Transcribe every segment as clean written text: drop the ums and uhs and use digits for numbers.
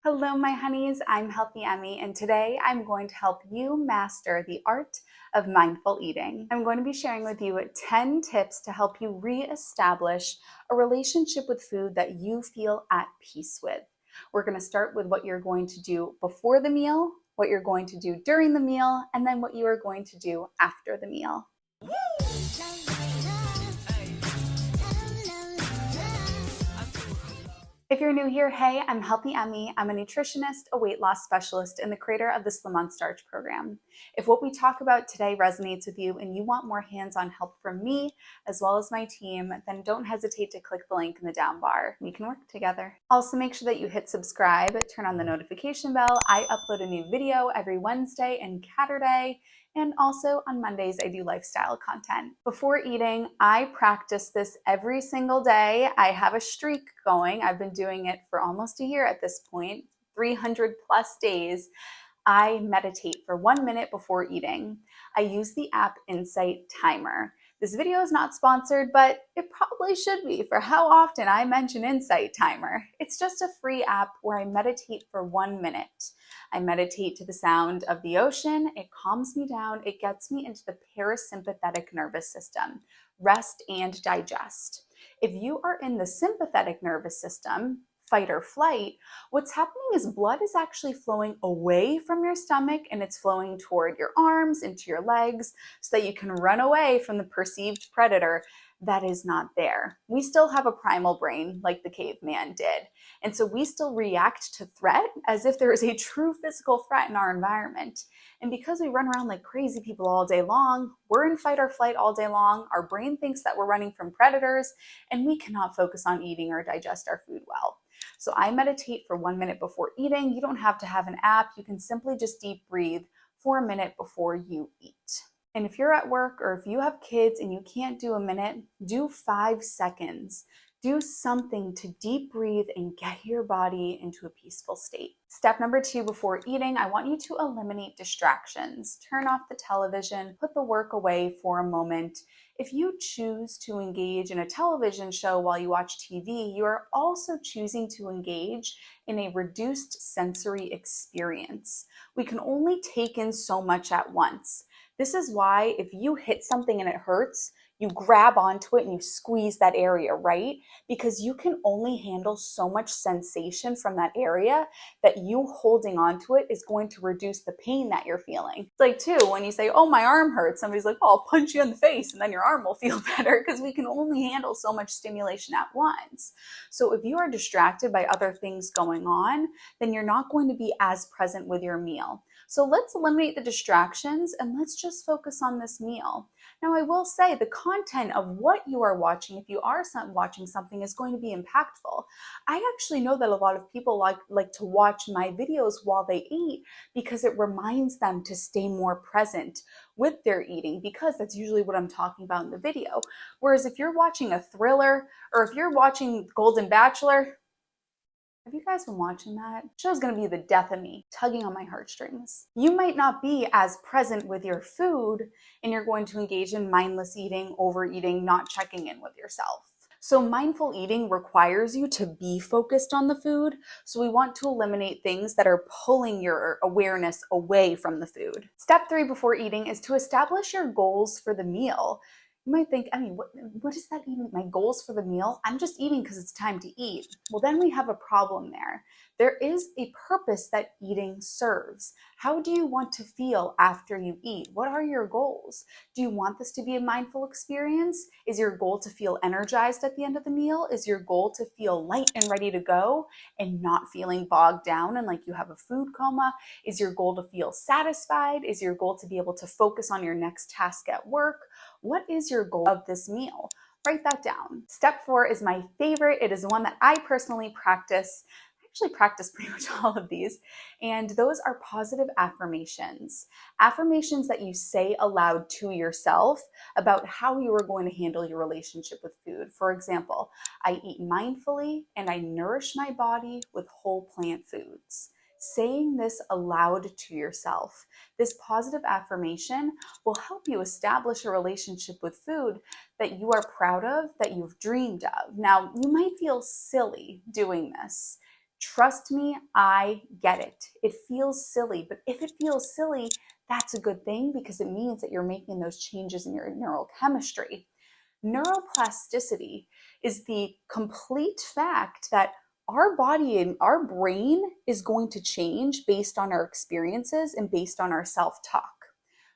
Hello, my honeys. I'm Healthy Emmy, and today I'm going to help you master the art of mindful eating. I'm going to be sharing with you 10 tips to help you reestablish a relationship with food that you feel at peace with. We're going to start with what you're going to do before the meal, what you're going to do during the meal, and then what you are going to do after the meal. If you're new here, hey, I'm Healthy Emmy. I'm a nutritionist, a weight loss specialist, and the creator of the Slim on Starch program. If what we talk about today resonates with you and you want more hands-on help from me as well as my team, then don't hesitate to click the link in the down bar. We can work together. Also, make sure that you hit subscribe, turn on the notification bell. I upload a new video every Wednesday and Saturday. And also on Mondays, I do lifestyle content. Before eating, I practice this every single day. I have a streak going. I've been doing it for almost a year at this point, 300 plus days. I meditate for 1 minute before eating. I use the app Insight Timer. This video is not sponsored, but it probably should be for how often I mention Insight Timer. It's just a free app where I meditate for 1 minute. I meditate to the sound of the ocean. It calms me down. It gets me into the parasympathetic nervous system, rest and digest. If you are in the sympathetic nervous system, fight or flight, what's happening is blood is actually flowing away from your stomach and it's flowing toward your arms, into your legs, so that you can run away from the perceived predator that is not there. We still have a primal brain like the caveman did. And so we still react to threat as if there is a true physical threat in our environment. And because we run around like crazy people all day long, we're in fight or flight all day long. Our brain thinks that we're running from predators and we cannot focus on eating or digest our food well. So I meditate for 1 minute before eating. You don't have to have an app. You can simply just deep breathe for a minute before you eat. And if you're at work or if you have kids and you can't do a minute, do 5 seconds. Do something to deep breathe and get your body into a peaceful state. Step number 2 before eating, I want you to eliminate distractions. Turn off the television, put the work away for a moment. If you choose to engage in a television show while you watch TV, you are also choosing to engage in a reduced sensory experience. We can only take in so much at once. This is why if you hit something and it hurts, you grab onto it and you squeeze that area, right? Because you can only handle so much sensation from that area that you holding onto it is going to reduce the pain that you're feeling. It's like too, when you say, oh, my arm hurts, somebody's like, oh, I'll punch you in the face and then your arm will feel better, because we can only handle so much stimulation at once. So if you are distracted by other things going on, then you're not going to be as present with your meal. So let's eliminate the distractions and let's just focus on this meal. Now, I will say the content of what you are watching, if you are watching something, is going to be impactful. I actually know that a lot of people like to watch my videos while they eat because it reminds them to stay more present with their eating, because that's usually what I'm talking about in the video. Whereas if you're watching a thriller or if you're watching Golden Bachelor, have you guys been watching that? The show's gonna be the death of me, tugging on my heartstrings. You might not be as present with your food and you're going to engage in mindless eating, overeating, not checking in with yourself. So mindful eating requires you to be focused on the food. So we want to eliminate things that are pulling your awareness away from the food. Step 3 before eating is to establish your goals for the meal. You might think, I mean, what is that even? My goals for the meal? I'm just eating because it's time to eat. Well, then we have a problem there. There is a purpose that eating serves. How do you want to feel after you eat? What are your goals? Do you want this to be a mindful experience? Is your goal to feel energized at the end of the meal? Is your goal to feel light and ready to go and not feeling bogged down and like you have a food coma? Is your goal to feel satisfied? Is your goal to be able to focus on your next task at work? What is your goal of this meal? Write that down. Step 4 is my favorite. It is the one that I personally practice. I actually practice pretty much all of these. And those are positive affirmations. Affirmations that you say aloud to yourself about how you are going to handle your relationship with food. For example, I eat mindfully and I nourish my body with whole plant foods. Saying this aloud to yourself, this positive affirmation, will help you establish a relationship with food that you are proud of, that you've dreamed of. Now, you might feel silly doing this. Trust me, I get it. It feels silly, but if it feels silly, that's a good thing because it means that you're making those changes in your neural chemistry. Neuroplasticity is the complete fact that our body and our brain is going to change based on our experiences and based on our self-talk.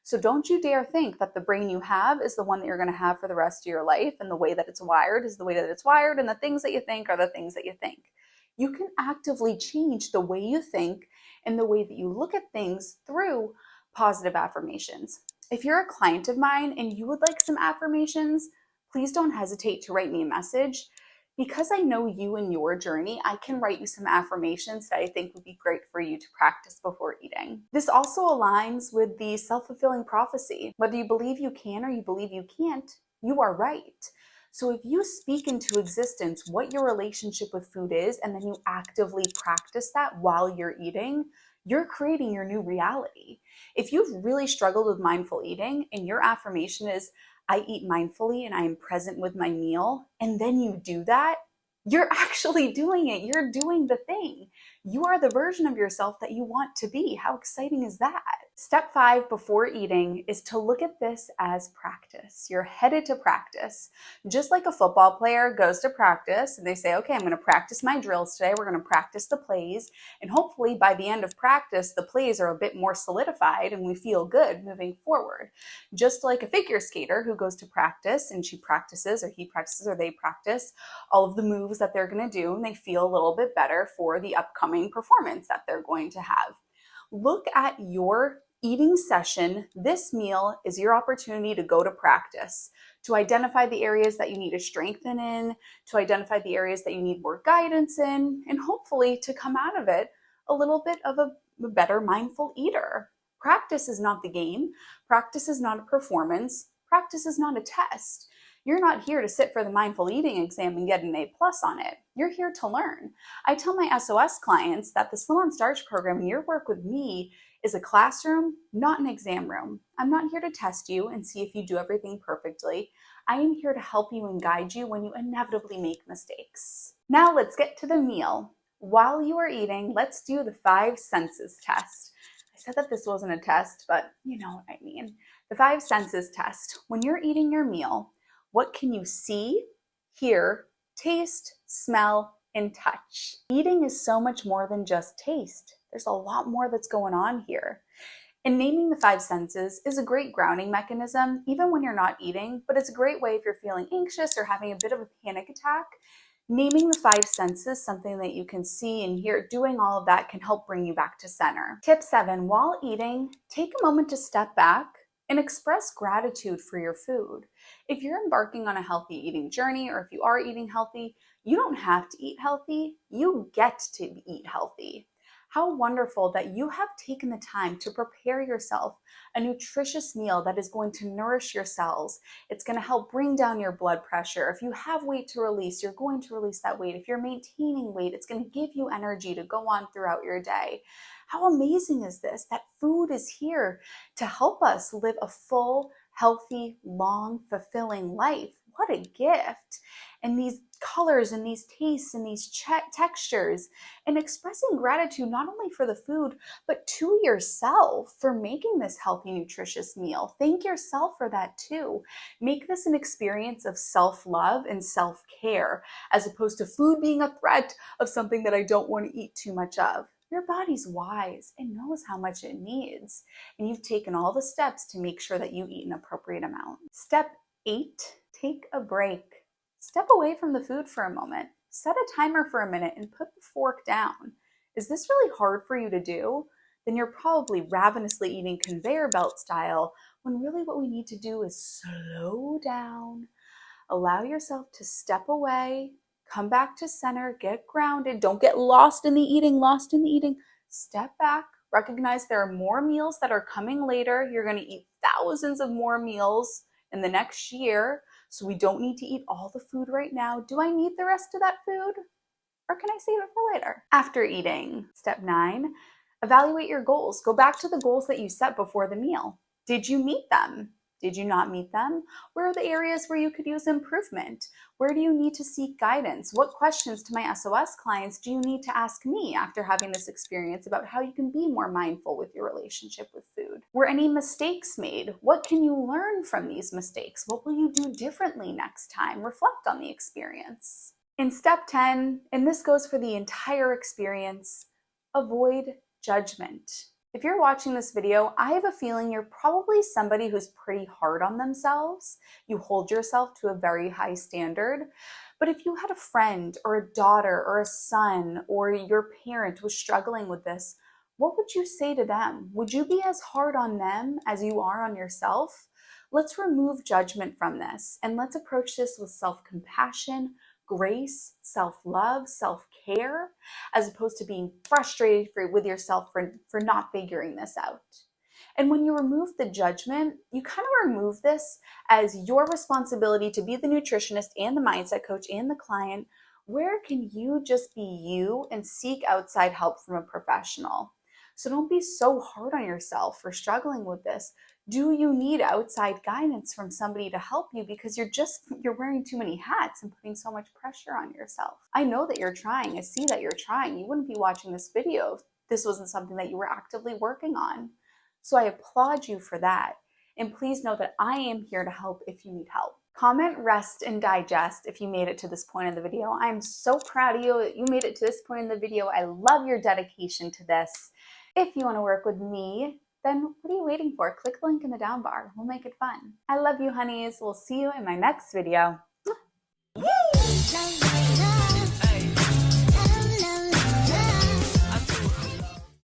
So don't you dare think that the brain you have is the one that you're going to have for the rest of your life, and the way that it's wired is the way that it's wired, and the things that you think are the things that you think. You can actively change the way you think and the way that you look at things through positive affirmations. If you're a client of mine and you would like some affirmations, please don't hesitate to write me a message. Because I know you and your journey, I can write you some affirmations that I think would be great for you to practice before eating. This also aligns with the self-fulfilling prophecy. Whether you believe you can or you believe you can't, you are right. So if you speak into existence what your relationship with food is, and then you actively practice that while you're eating, you're creating your new reality. If you've really struggled with mindful eating and your affirmation is, I eat mindfully and I am present with my meal, and then you do that, you're actually doing it. You're doing the thing. You are the version of yourself that you want to be. How exciting is that? Step 5 before eating is to look at this as practice. You're headed to practice. Just like a football player goes to practice and they say, okay, I'm going to practice my drills today. We're going to practice the plays. And hopefully by the end of practice, the plays are a bit more solidified and we feel good moving forward. Just like a figure skater who goes to practice and she practices or he practices or they practice all of the moves that they're going to do, and they feel a little bit better for the upcoming performance that they're going to have. Look at your eating session. This meal is your opportunity to go to practice, to identify the areas that you need to strengthen in, to identify the areas that you need more guidance in, and hopefully to come out of it a little bit of a better mindful eater. Practice is not the game. Practice is not a performance. Practice is not a test. You're not here to sit for the mindful eating exam and get an A+ on it. You're here to learn. I tell my SOS clients that the Slim on Starch program and your work with me is a classroom, not an exam room. I'm not here to test you and see if you do everything perfectly. I am here to help you and guide you when you inevitably make mistakes. Now let's get to the meal. While you are eating, let's do the 5 senses test. I said that this wasn't a test, but you know what I mean. The 5 senses test. When you're eating your meal, what can you see, hear, taste, smell, and touch? Eating is so much more than just taste. There's a lot more that's going on here. And naming the 5 senses is a great grounding mechanism, even when you're not eating, but it's a great way if you're feeling anxious or having a bit of a panic attack. Naming the 5 senses, something that you can see and hear, doing all of that can help bring you back to center. Tip 7, while eating, take a moment to step back and express gratitude for your food. If you're embarking on a healthy eating journey, or if you are eating healthy, you don't have to eat healthy, you get to eat healthy. How wonderful that you have taken the time to prepare yourself a nutritious meal that is going to nourish your cells. It's going to help bring down your blood pressure. If you have weight to release, you're going to release that weight. If you're maintaining weight, it's going to give you energy to go on throughout your day. How amazing is this? That food is here to help us live a full, healthy, long, fulfilling life. What a gift. And these colors and these tastes and these textures, and expressing gratitude not only for the food, but to yourself for making this healthy, nutritious meal. Thank yourself for that too. Make this an experience of self-love and self-care, as opposed to food being a threat of something that I don't want to eat too much of. Your body's wise and knows how much it needs, and you've taken all the steps to make sure that you eat an appropriate amount. Step 8, take a break. Step away from the food for a moment. Set a timer for a minute and put the fork down. Is this really hard for you to do? Then you're probably ravenously eating conveyor belt style, when really what we need to do is slow down. Allow yourself to step away, come back to center, get grounded. Don't get lost in the eating. Step back. Recognize there are more meals that are coming later. You're going to eat thousands of more meals in the next year. So we don't need to eat all the food right now. Do I need the rest of that food? Or can I save it for later? After eating. Step 9, evaluate your goals. Go back to the goals that you set before the meal. Did you meet them? Did you not meet them? Where are the areas where you could use improvement? Where do you need to seek guidance? What questions to my SOS clients do you need to ask me after having this experience about how you can be more mindful with your relationship with food? Were any mistakes made? What can you learn from these mistakes? What will you do differently next time? Reflect on the experience. In step 10, and this goes for the entire experience, avoid judgment. If you're watching this video, I have a feeling you're probably somebody who's pretty hard on themselves. You hold yourself to a very high standard. But if you had a friend or a daughter or a son or your parent was struggling with this, what would you say to them? Would you be as hard on them as you are on yourself? Let's remove judgment from this and let's approach this with self-compassion, grace, self-love, self-care, as opposed to being frustrated with yourself for not figuring this out. And when you remove the judgment, you kind of remove this as your responsibility to be the nutritionist and the mindset coach and the client. Where can you just be you and seek outside help from a professional? So don't be so hard on yourself for struggling with this. Do you need outside guidance from somebody to help you because you're wearing too many hats and putting so much pressure on yourself? I know that you're trying. I see that you're trying. You wouldn't be watching this video if this wasn't something that you were actively working on. So I applaud you for that. And please know that I am here to help if you need help. Comment, rest, and digest if you made it to this point in the video. I'm so proud of you that you made it to this point in the video. I love your dedication to this. If you want to work with me, then what are you waiting for? Click the link in the down bar. We'll make it fun. I love you, honeys. We'll see you in my next video.